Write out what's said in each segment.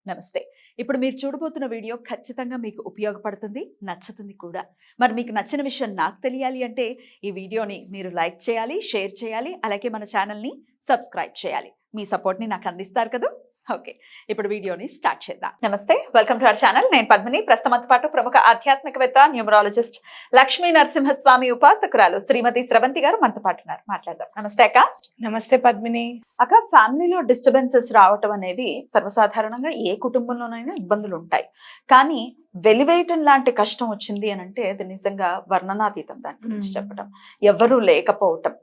నమస్తే. ఇప్పుడు మీరు చూడబోతున్న వీడియో ఖచ్చితంగా మీకు ఉపయోగపడుతుంది, నచ్చుతుంది కూడా. మరి మీకు నచ్చిన విషయం నాకు తెలియాలి అంటే ఈ వీడియోని మీరు లైక్ చేయాలి, షేర్ చేయాలి, అలాగే మన ఛానల్‌ని సబ్స్క్రైబ్ చేయాలి. మీ సపోర్ట్‌ని నాకు అందిస్తారు కదా! ఓకే. ఇప్పుడు వీడియోని స్టార్ట్ చేద్దాం. నమస్తే. Welcome to our channel. నేను పద్మిని. ప్రస్తుతంతో పాటు ప్రముఖ ఆధ్యాత్మికవేత్త, న్యూమరాలజిస్ట్ లక్ష్మీ నరసింహస్వామి ఉపాసకురాలు శ్రీమతి స్రవంతి గారు మనతో పాటు ఉన్నారు. మాట్లాడదాం. నమస్తే అక్క. నమస్తే పద్మిని. అక్క, ఫ్యామిలీలో డిస్టర్బెన్సెస్ రావటం అనేది సర్వసాధారణంగా ఏ కుటుంబంలోనైనా ఇబ్బందులు ఉంటాయి. కానీ వెలివేయటం లాంటి కష్టం వచ్చింది అని అంటే అది నిజంగా వర్ణనాతీతం. దాని గురించి చెప్పటం, ఎవరూ లేకపోవటం,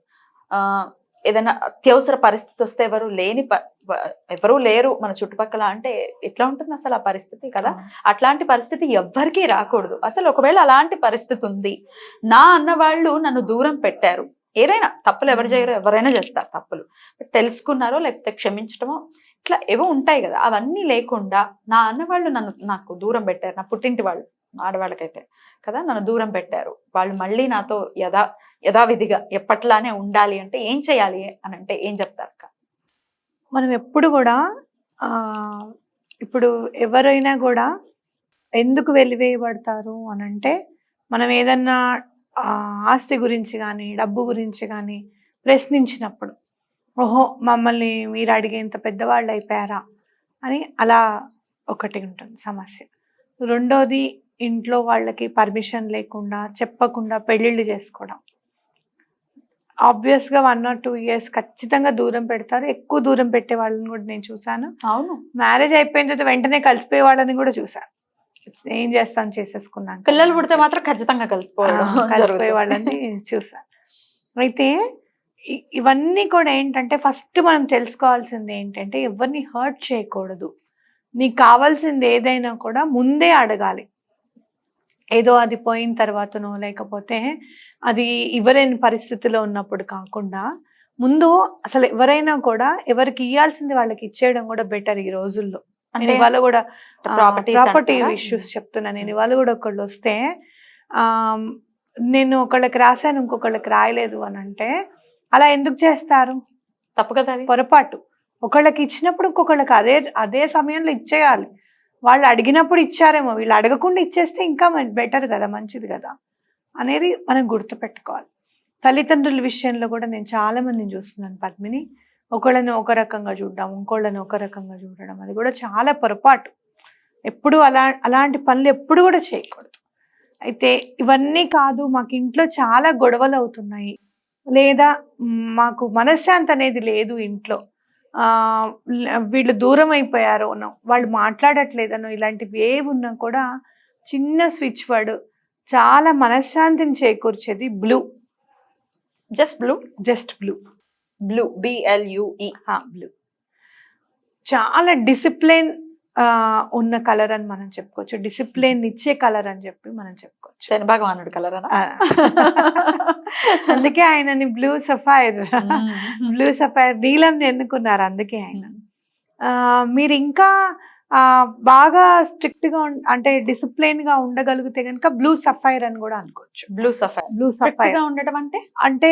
ఏదైనా అత్యవసర పరిస్థితి వస్తే ఎవరూ లేరు మన చుట్టుపక్కల అంటే ఎట్లా ఉంటుంది అసలు ఆ పరిస్థితి కదా. అట్లాంటి పరిస్థితి ఎవ్వరికీ రాకూడదు. అసలు ఒకవేళ అలాంటి పరిస్థితి ఉంది, నా అన్న వాళ్ళు నన్ను దూరం పెట్టారు, ఏదైనా తప్పులు ఎవరు చేయరు, ఎవరైనా చేస్తారు తప్పులు, తెలుసుకున్నారో లేకపోతే క్షమించటమో ఇట్లా ఏవో ఉంటాయి కదా. అవన్నీ లేకుండా నా అన్న వాళ్ళు నాకు దూరం పెట్టారు, నా పుట్టింటి వాళ్ళు ఆడవాళ్ళకైతే కదా నన్ను దూరం పెట్టారు, వాళ్ళు మళ్ళీ నాతో యథావిధిగా ఎప్పట్లానే ఉండాలి అంటే ఏం చేయాలి అని అంటే ఏం చెప్తారు అక్క? మనం ఎప్పుడు కూడా ఇప్పుడు ఎవరైనా కూడా ఎందుకు వెలివేయబడతారు అని అంటే, మనం ఏదన్నా ఆస్తి గురించి కానీ డబ్బు గురించి కానీ ప్రశ్నించినప్పుడు, ఓహో మమ్మల్ని మీరు అడిగేంత పెద్దవాళ్ళు అయిపోయారా అని అలా ఒకటి ఉంటుంది సమస్య. రెండోది, ఇంట్లో వాళ్ళకి పర్మిషన్ లేకుండా చెప్పకుండా పెళ్ళిళ్ళు చేసుకోవడం. ఆబ్వియస్గా 1 or 2 years ఖచ్చితంగా దూరం పెడతారు. ఎక్కువ దూరం పెట్టే వాళ్ళని కూడా నేను చూసాను. అవును, మ్యారేజ్ అయిపోయిన తర్వాత వెంటనే కలిసిపోయే వాళ్ళని కూడా చూసాను. ఏం చేస్తాను చేసేసుకున్నాను, పిల్లలు పుడితే మాత్రం ఖచ్చితంగా కలిసిపోయే వాళ్ళని చూసాను. అయితే ఇవన్నీ కూడా ఏంటంటే, ఫస్ట్ మనం తెలుసుకోవాల్సింది ఏంటంటే ఎవరిని హర్ట్ చేయకూడదు. నీకు కావాల్సింది ఏదైనా కూడా ముందే అడగాలి. ఏదో అది పోయిన తర్వాతనో లేకపోతే అది ఇవ్వలేని పరిస్థితిలో ఉన్నప్పుడు కాకుండా, ముందు అసలు ఎవరైనా కూడా ఎవరికి ఇవ్వాల్సింది వాళ్ళకి ఇచ్చేయడం కూడా బెటర్ ఈ రోజుల్లో. నేను ఇవాళ కూడా ప్రాపర్టీ ఇష్యూస్ చెప్తున్నా. నేను ఇవాళ కూడా ఒకళ్ళు వస్తే నేను ఒకళ్ళకి రాశాను, ఇంకొకళ్ళకి రాయలేదు అని అంటే, అలా ఎందుకు చేస్తారు? తప్పు కదా, పొరపాటు. ఒకళ్ళకి ఇచ్చినప్పుడు ఇంకొకళ్ళకి అదే సమయంలో ఇచ్చేయాలి. వాళ్ళు అడిగినప్పుడు ఇచ్చారేమో, వీళ్ళు అడగకుండా ఇచ్చేస్తే ఇంకా బెటర్ కదా, మంచిది కదా అనేది మనం గుర్తుపెట్టుకోవాలి. తల్లిదండ్రుల విషయంలో కూడా నేను చాలా మందిని చూస్తున్నాను పద్మిని. ఒకళ్ళని ఒక రకంగా చూడడం, ఇంకోళ్ళని ఒక రకంగా చూడడం, అది కూడా చాలా పొరపాటు. ఎప్పుడు అలాంటి పనులు ఎప్పుడు కూడా చేయకూడదు. అయితే ఇవన్నీ కాదు, మాకు ఇంట్లో చాలా గొడవలు అవుతున్నాయి, లేదా మాకు మనశ్శాంతి అనేది లేదు ఇంట్లో, వీళ్ళు దూరం అయిపోయారోనో, వాళ్ళు మాట్లాడట్లేదనో, ఇలాంటివి ఏవి ఉన్నా కూడా చిన్న స్విచ్ వర్డ్ చాలా మనశ్శాంతిని చేకూర్చేది blue. Just blue. BLUE. Blue చాలా డిసిప్లిన్ ఉన్న కలర్ అని మనం చెప్పుకోవచ్చు. డిసిప్లిన్ ఇచ్చే కలర్ అని చెప్పి మనం చెప్పుకోవచ్చు. శని భగవానుడు కలర్ అన్న. అందుకే ఆయనని బ్లూ సఫైర్ నీలం ఎన్నుకున్నారు. అందుకే ఆయన. మీరు ఇంకా బాగా స్ట్రిక్ట్ గా అంటే డిసిప్లిన్ గా ఉండగలిగితే కనుక బ్లూ సఫైర్ అని కూడా అనుకోవచ్చు. బ్లూ సఫైర్ గా ఉండటం అంటే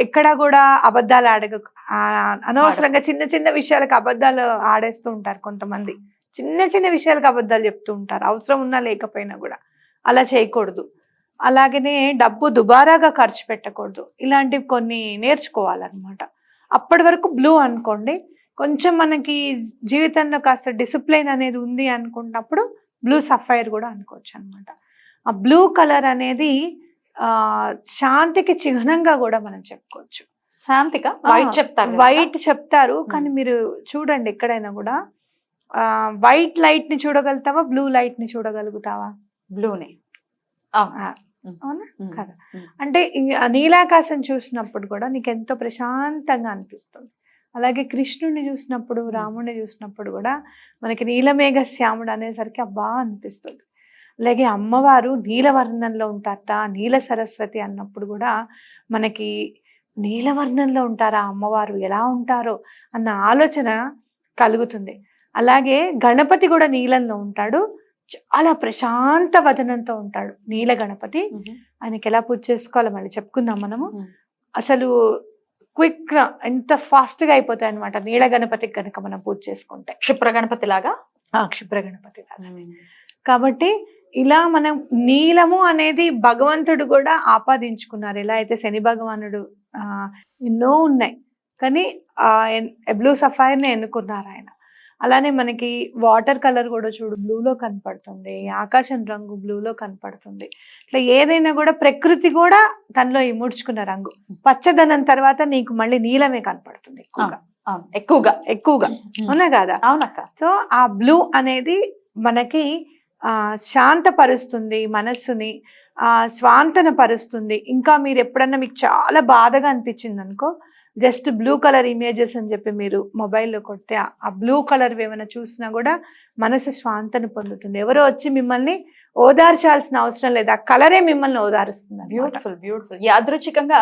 ఎక్కడ కూడా అబద్ధాలు అనవసరంగా చిన్న చిన్న విషయాలకు అబద్ధాలు ఆడేస్తూ ఉంటారు కొంతమంది. చిన్న చిన్న విషయాలకు అబద్ధాలు చెప్తూ ఉంటారు, అవసరం ఉన్నా లేకపోయినా కూడా. అలా చేయకూడదు. అలాగనే డబ్బు దుబారాగా ఖర్చు పెట్టకూడదు. ఇలాంటివి కొన్ని నేర్చుకోవాలన్నమాట. అప్పటి వరకు బ్లూ అనుకోండి. కొంచెం మనకి జీవితంలో కాస్త డిసిప్లిన్ అనేది ఉంది అనుకున్నప్పుడు బ్లూ సఫైర్ కూడా అనుకోవచ్చు అనమాట. ఆ బ్లూ కలర్ అనేది శాంతికి చిహ్నంగా కూడా మనం చెప్పుకోవచ్చు. శాంతిగా వైట్ చెప్తారు, కానీ మీరు చూడండి ఎక్కడైనా కూడా వైట్ లైట్ ని చూడగలుగుతావా, బ్లూ లైట్ ని చూడగలుగుతావా? బ్లూనే. అవునా కదా. అంటే నీలాకాశం చూసినప్పుడు కూడా నీకు ఎంతో ప్రశాంతంగా అనిపిస్తుంది. అలాగే కృష్ణుడిని చూసినప్పుడు, రాముడిని చూసినప్పుడు కూడా మనకి నీలమేఘ శ్యాముడు అనేసరికి అబ్బా అనిపిస్తుంది. అలాగే అమ్మవారు నీలవర్ణంలో ఉంటారట, నీల సరస్వతి అన్నప్పుడు కూడా మనకి నీలవర్ణంలో ఉంటారా అమ్మవారు, ఎలా ఉంటారో అన్న ఆలోచన కలుగుతుంది. అలాగే గణపతి కూడా నీలంలో ఉంటాడు, చాలా ప్రశాంత వదనంతో ఉంటాడు నీల గణపతి. ఆయనకి ఎలా పూజ చేసుకోవాలో మళ్ళీ చెప్పుకుందాం మనము. అసలు క్విక్ గా ఎంత ఫాస్ట్ గా అయిపోతాయి అనమాట నీల గణపతికి కనుక మనం పూజ చేసుకుంటే. క్షిప్ర గణపతి లాగా క్షిప్ర గణపతి కాబట్టి ఇలా మనం నీలము అనేది భగవంతుడు కూడా ఆపాదించుకున్నారు. ఎలా అయితే శని భగవానుడు ఎన్నో ఉన్నాయి కానీ బ్లూ సఫైర్ ని ఎన్నుకున్నారు ఆయన. అలానే మనకి వాటర్ కలర్ కూడా చూడు బ్లూలో కనపడుతుంది, ఆకాశం రంగు బ్లూలో కనపడుతుంది. ఇట్లా ఏదైనా కూడా ప్రకృతి కూడా తనలో ఇముడ్చుకున్న రంగు. పచ్చదనం తర్వాత నీకు మళ్ళీ నీలమే కనపడుతుంది ఎక్కువగా ఎక్కువగా అవునా కదా? అవునక్క. సో ఆ బ్లూ అనేది మనకి శాంతపరుస్తుంది, మనస్సుని స్వాంతన పరుస్తుంది. ఇంకా మీరు ఎప్పుడన్నా మీకు చాలా బాధగా అనిపించింది అనుకో, జస్ట్ బ్లూ కలర్ ఇమేజెస్ అని చెప్పి మీరు మొబైల్లో కొడితే ఆ బ్లూ కలర్ ఏమైనా చూసినా కూడా మనసు స్వాంతను పొందుతుంది. ఎవరో వచ్చి మిమ్మల్ని ఓదార్చాల్సిన అవసరం లేదు, ఆ కలరే మిమ్మల్ని ఓదారుస్తుంది. Beautiful beautiful. యాదృచ్ఛికంగా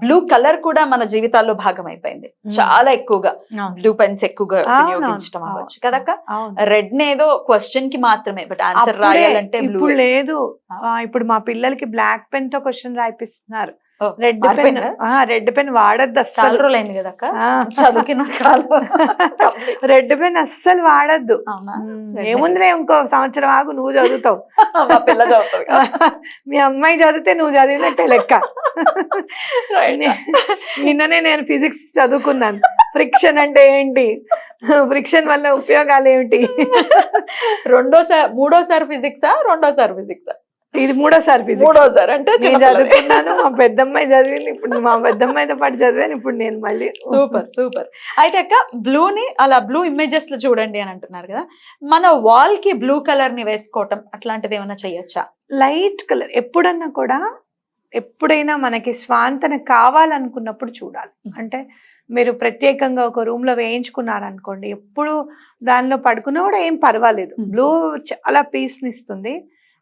బ్లూ కలర్ కూడా మన జీవితాల్లో భాగం అయిపోయింది. చాలా ఎక్కువగా బ్లూ పెన్స్ ఎక్కువగా వినియోగించడం అవ్వచ్చు కదక్క. రెడ్ నేదో క్వశ్చన్ కి మాత్రమే, బట్ ఆన్సర్ రాయాలంటే బ్లూ లేదు. ఇప్పుడు మా పిల్లలకి బ్లాక్ పెన్ తో క్వశ్చన్ రాయిపిస్తున్నారు. రెడ్ పెన్ వాడద్దు అస్సలు. చదువుకిన రెడ్ పెన్ అస్సలు వాడద్దు. ఏముందిలే ఇంకో సంవత్సరం ఆగు నువ్వు చదువుతావు, మీ అమ్మాయి చదివితే నువ్వు చదివినట్టే లెక్క. నిన్ననే నేను ఫిజిక్స్ చదువుకున్నాను. ఫ్రిక్షన్ అంటే ఏంటి, ఫ్రిక్షన్ వల్ల ఉపయోగాలు ఏమిటి. మూడోసారి ఫిజిక్సా రెండోసారి ఫిజిక్సా? ఇది మూడోసారి అంటే చదువుకున్నాను. మా పెద్దమ్మాయి చదివింది, ఇప్పుడు మా పెద్దమ్మాయితో పాటు చదివాను. ఇప్పుడు నేను మళ్ళీ సూపర్ సూపర్. అయితే అక్క బ్లూని అలా బ్లూ ఇమేజెస్ లో చూడండి అని అంటున్నారు కదా, మన వాల్ కి బ్లూ కలర్ ని వేసుకోవటం అట్లాంటిది ఏమైనా చెయ్యొచ్చా? లైట్ కలర్ ఎప్పుడన్నా కూడా, ఎప్పుడైనా మనకి స్వాంతన కావాలనుకున్నప్పుడు చూడాలి. అంటే మీరు ప్రత్యేకంగా ఒక రూమ్ లో వేయించుకున్నారనుకోండి, ఎప్పుడు దానిలో పడుకున్నా కూడా ఏం పర్వాలేదు. బ్లూ చాలా పీస్ ని ఇస్తుంది.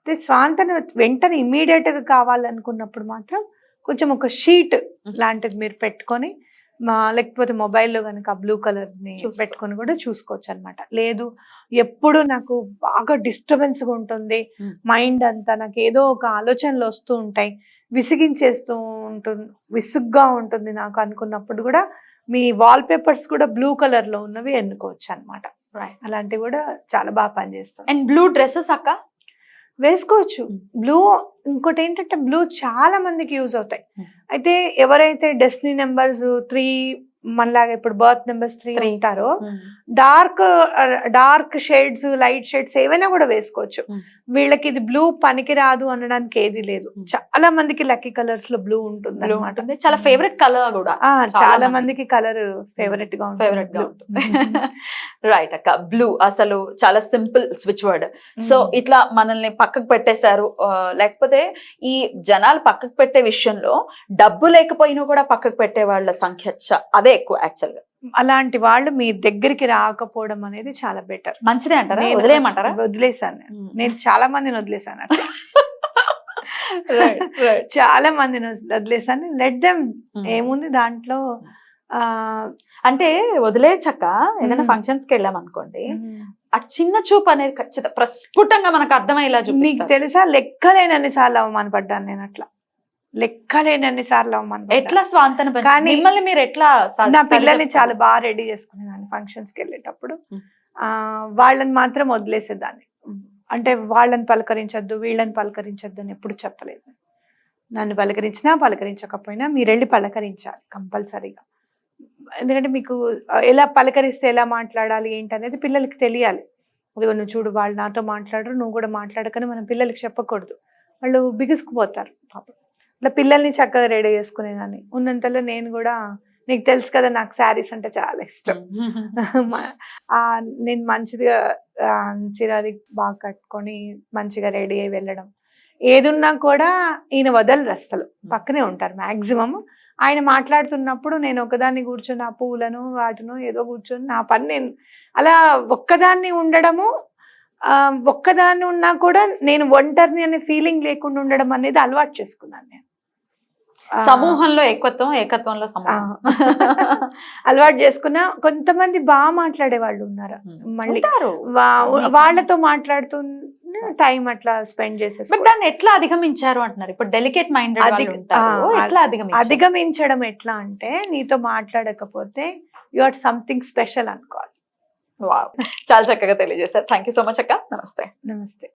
స్వాంతన వెంటనే ఇమ్మీడియట్ గా కావాలనుకున్నప్పుడు మాత్రం కొంచెం ఒక షీట్ లాంటిది మీరు పెట్టుకొని, లేకపోతే మొబైల్లో కనుక బ్లూ కలర్ ని పెట్టుకొని కూడా చూసుకోవచ్చు అనమాట. లేదు ఎప్పుడు నాకు బాగా డిస్టర్బెన్స్ గా ఉంటుంది, మైండ్ అంతా నాకు ఏదో ఒక ఆలోచనలు వస్తూ ఉంటాయి, విసిగించేస్తూ ఉంటుంది, విసుగ్గా ఉంటుంది నాకు అనుకున్నప్పుడు కూడా మీ వాల్ పేపర్స్ కూడా బ్లూ కలర్ లో ఉన్నవి ఎన్నుకోవచ్చు అనమాట. అలాంటివి కూడా చాలా బాగా పనిచేస్తాయి. అండ్ బ్లూ డ్రెస్సెస్ అక్క వేసుకోవచ్చు. బ్లూ ఇంకోటి ఏంటంటే బ్లూ చాలా మందికి యూజ్ అవుతాయి. అయితే ఎవరైతే డెస్టినీ నెంబర్స్ 3 మనలాగా ఇప్పుడు బర్త్ నెంబర్స్ 3 ఉంటారో, డార్క్ షేడ్స్ లైట్ షేడ్స్ ఏవైనా కూడా వేసుకోవచ్చు. వీళ్ళకి ఇది బ్లూ పనికి రాదు అనడానికి ఏది లేదు. చాలా మందికి లక్కీ కలర్స్ లో బ్లూ ఉంటుంది. చాలా ఫేవరెట్ కలర్ కూడా చాలా మందికి కలర్ ఫేవరెట్ గా ఉంటుంది. రైట్ అక్క. బ్లూ అసలు చాలా సింపుల్ స్విచ్ వర్డ్. సో ఇట్లా మనల్ని పక్కకు పెట్టేశారు, లేకపోతే ఈ జనాలు పక్కకు పెట్టే విషయంలో డబ్బు లేకపోయినా కూడా పక్కకు పెట్టే వాళ్ళ సంఖ్య అదే ఎక్కువ యాక్చువల్ గా. అలాంటి వాళ్ళు మీ దగ్గరికి రాకపోవడం అనేది చాలా బెటర్. మంచిదే అంటారా? వదిలేయమంటారా? వదిలేసాను నేను చాలా మందిని వదిలేసాను అట్లా. చాలా మందిని వదిలేసాను. లెట్ దెమ్, ఏముంది దాంట్లో. అంటే వదిలేచక్క ఏదైనా ఫంక్షన్స్ కి వెళ్ళాం అనుకోండి, ఆ చిన్న చూపు అనేది ఖచ్చితంగా ప్రస్ఫుటంగా మనకు అర్థమయ్యేలా చూపు. నీకు తెలుసా లెక్కలేనన్ని సార్లు అవమానపడ్డాను నేను. అట్లా లెక్కలేనన్ని సార్లు అవమానం. ఎట్లా స్వాంతన కానీ మిమ్మల్ని మీరు ఎట్లా? నా పిల్లల్ని చాలా బాగా రెడీ చేసుకునేదాన్ని ఫంక్షన్స్ కి వెళ్ళేటప్పుడు. వాళ్ళని మాత్రం వదిలేసేదాన్ని. అంటే వాళ్ళని పలకరించొద్దు వీళ్ళని పలకరించొద్దు అని ఎప్పుడు చెప్పలేదు. నన్ను పలకరించినా పలకరించకపోయినా మీరు వెళ్ళి పలకరించాలి కంపల్సరీగా. ఎందుకంటే మీకు ఎలా పలకరిస్తే ఎలా మాట్లాడాలి ఏంటనేది పిల్లలకి తెలియాలి. అదిగో నువ్వు చూడు, వాళ్ళు నాతో మాట్లాడరు, నువ్వు కూడా మాట్లాడకని మనం పిల్లలకి చెప్పకూడదు, వాళ్ళు బిగుసుకుపోతారు పాపం. ఇట్లా పిల్లల్ని చక్కగా రెడీ చేసుకునేదాన్ని. ఉన్నంతలో నేను కూడా, నీకు తెలుసు కదా నాకు శారీస్ అంటే చాలా ఇష్టం. నేను మంచిగా చిరాది బాగా కట్టుకొని మంచిగా రెడీ అయ్యి వెళ్ళడం. ఏదున్నా కూడా ఈయన వదలరు, అస్సలు పక్కనే ఉంటారు మ్యాక్సిమం. ఆయన మాట్లాడుతున్నప్పుడు నేను ఒకదాన్ని కూర్చొని ఆ పూలను వాటిను ఏదో కూర్చొని నా పని నేను అలా ఒక్కదాన్ని ఉండడము, ఒక్కదాన్ని ఉన్నా కూడా నేను ఒంటరిని అనే ఫీలింగ్ లేకుండా ఉండడం అనేది అలవాటు చేసుకున్నాను నేను. సమూహంలో ఏకత్వంలో సమూహం అలవాటు చేసుకున్నా. కొంతమంది బాగా మాట్లాడే వాళ్ళు ఉన్నారు, మళ్ళీ వాళ్ళతో మాట్లాడుతూ టైం అట్లా స్పెండ్ చేసేసి. దాన్ని ఎట్లా అధిగమించారు అంటున్నారు? ఇప్పుడు డెలికేట్ మైండ్ అధిగమించడం ఎట్లా అంటే, నీతో మాట్లాడకపోతే యు ఆర్ సంథింగ్ స్పెషల్ అనుకోవాలి. వావ్, చాలా చక్కగా తెలియజేశారు. థ్యాంక్ యూ సో మచ్ అక్క. నమస్తే. నమస్తే.